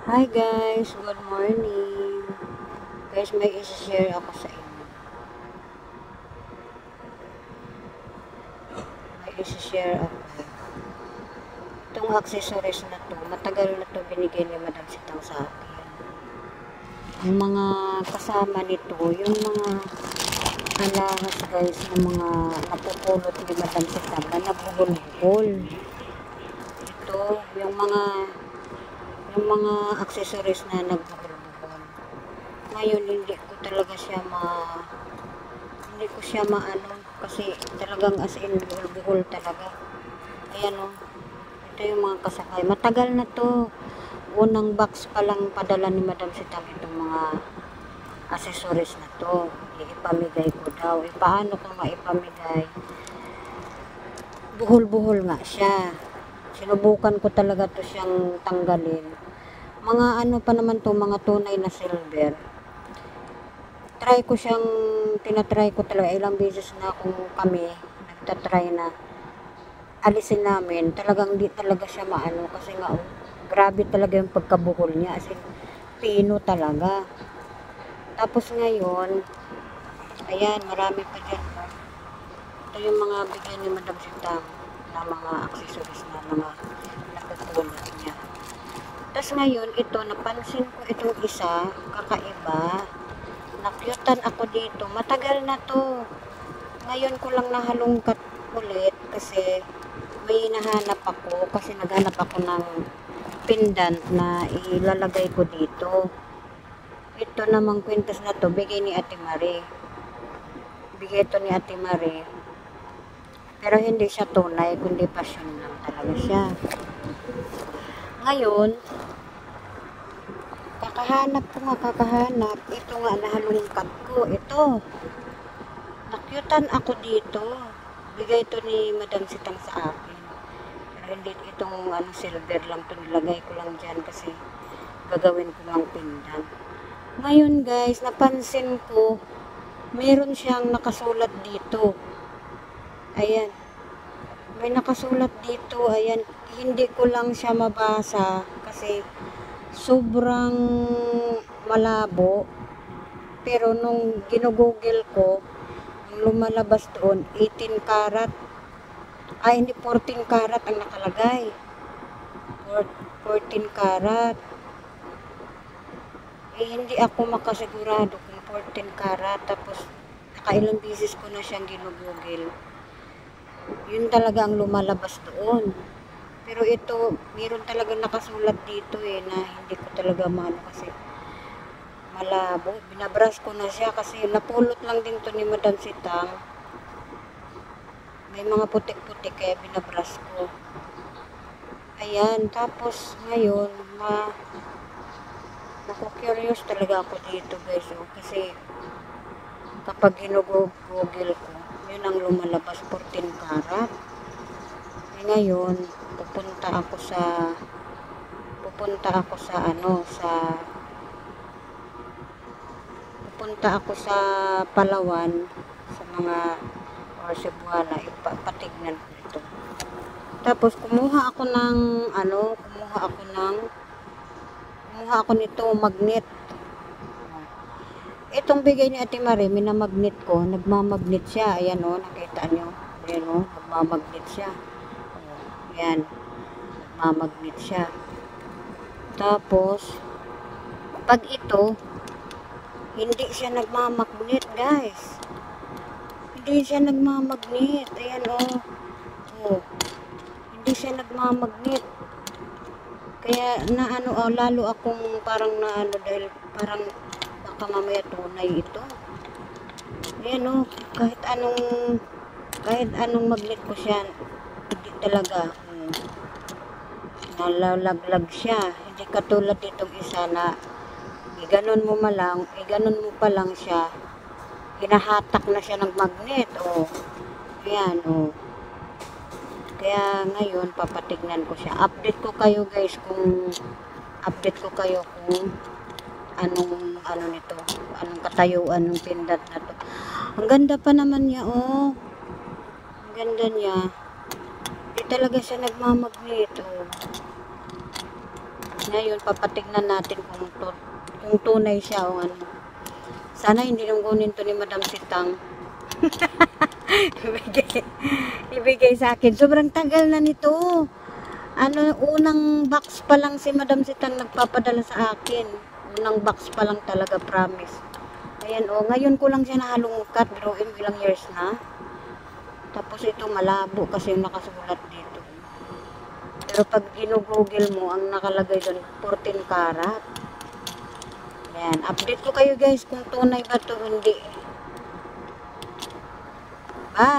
Hi guys, good morning. Guys, may isi-share ako sa inyo. May isi-share ako. Itong accessories na to, matagal na to binigay ni Madam Sitang sa akin. Yung mga kasama nito, yung mga alahas guys, ng mga napupulot ni Madam Sitang na nabuhol-hol. Ito, yung mga accessories na nagbuhol-buhol. Ngayon, hindi ko siya maano kasi talagang as in buhol-buhol talaga. Ayan o, ito yung mga kasakay. Matagal na to. Unang box pa lang padala ni Madam Sitang itong mga accessories na to. Ipamigay ko daw. Paano ko maipamigay? Buhol-buhol nga siya. Sinubukan ko talaga to siyang tanggalin. Mga ano pa naman to, mga tunay na silver. Tinatry ko talaga, ilang beses na kami nagtatry na alisin namin, talagang di talaga siya maano, kasi nga, grabe talaga yung pagkabuhol niya, as in, pino talaga. Tapos ngayon, ayan, marami pa dyan. Ito yung mga bigyan ni Madam Sitang na mga accessories na mga napupulot niya. Tapos ngayon, ito, napansin ko itong isa, kakaiba. Nakyutan ako dito. Matagal na to. Ngayon ko lang nahalungkat ulit kasi may nahanap ako. Kasi naghanap ako ng pendant na ilalagay ko dito. Ito namang kwintas na to, bigay ni Ate Marie. Bigay ito ni Ate Marie. Pero hindi siya tunay, kundi passion lang talaga siya. Ngayon, kakahanap. Ito nga, nahalungkat ko. Ito. Nakyutan ako dito. Bigay ito ni Madam Sitang sa akin. Pero hindi itong silver lang ito. Nilagay ko lang dyan kasi gagawin ko lang pindan. Ngayon guys, napansin ko, meron siyang nakasulat dito. Ayan. May nakasulat dito. Ayan. Hindi ko lang siya mabasa kasi sobrang malabo, pero nung ginugugel ko, ang lumalabas doon 18 karat, hindi, 14 karat ang nakalagay. 14 karat. Hindi ako makasigurado kung 14 karat, tapos nakailang bisis ko na siyang ginugugel, yun talaga ang lumalabas doon. Pero ito, meron talaga nakasulat dito na hindi ko talaga maano kasi malabo. Binabrush ko na siya kasi napulot lang din to ni Madam Sitang. May mga putik-putik kaya binabrush ko. Ayan, tapos ngayon, naku-curious talaga ako dito guys. Kasi kapag ginugugil ko, yun ang lumalabas, 14 karat. Ngayon, pupunta ako sa Palawan, sa mga or Cebuana, ipapatignan ko ito. Tapos kumuha ako nito magnet. Itong bigay ni Ate Marie, minamagnet ko, nagmamagnet siya. Ayan nakita nyo. Ayan nagmamagnet siya. Ayan, nagmamagnet siya. Tapos, pag ito, hindi siya nagmamagnet, guys. Hindi siya nagmamagnet. Ayan, hindi siya nagmamagnet. Kaya, lalo akong parang dahil parang baka mamaya tunay ito. Ayan, kahit anong magnet ko siya, hindi talaga. Nalalaglag siya. Hindi katulad ditong isa na iganon mo pa lang siya, hinahatak na siya ng magnet. Ayan, kaya ngayon papatignan ko siya. Update ko kayo guys kung anong nito, anong katayuan ng pendant na to. Ang ganda pa naman niya, ang ganda niya. Hindi talaga siya nagmamagnet, Ngayon, papatignan natin kung tunay siya o ano. Sana hindi nunggunin to ni Madam Sitang. ibigay sa akin. Sobrang tagal na nito. Ano, unang box pa lang si Madam Sitang nagpapadala sa akin. Unang box pa lang talaga, promise. Ayan, ngayon ko lang siya nahalungkat. Biruin ilang years na. Tapos ito malabo kasi yung nakasulat dito. Pero pag ginugugil mo, ang nakalagay doon, 14 karat. Ayan, update ko kayo guys kung tunay ba ito hindi. Bye!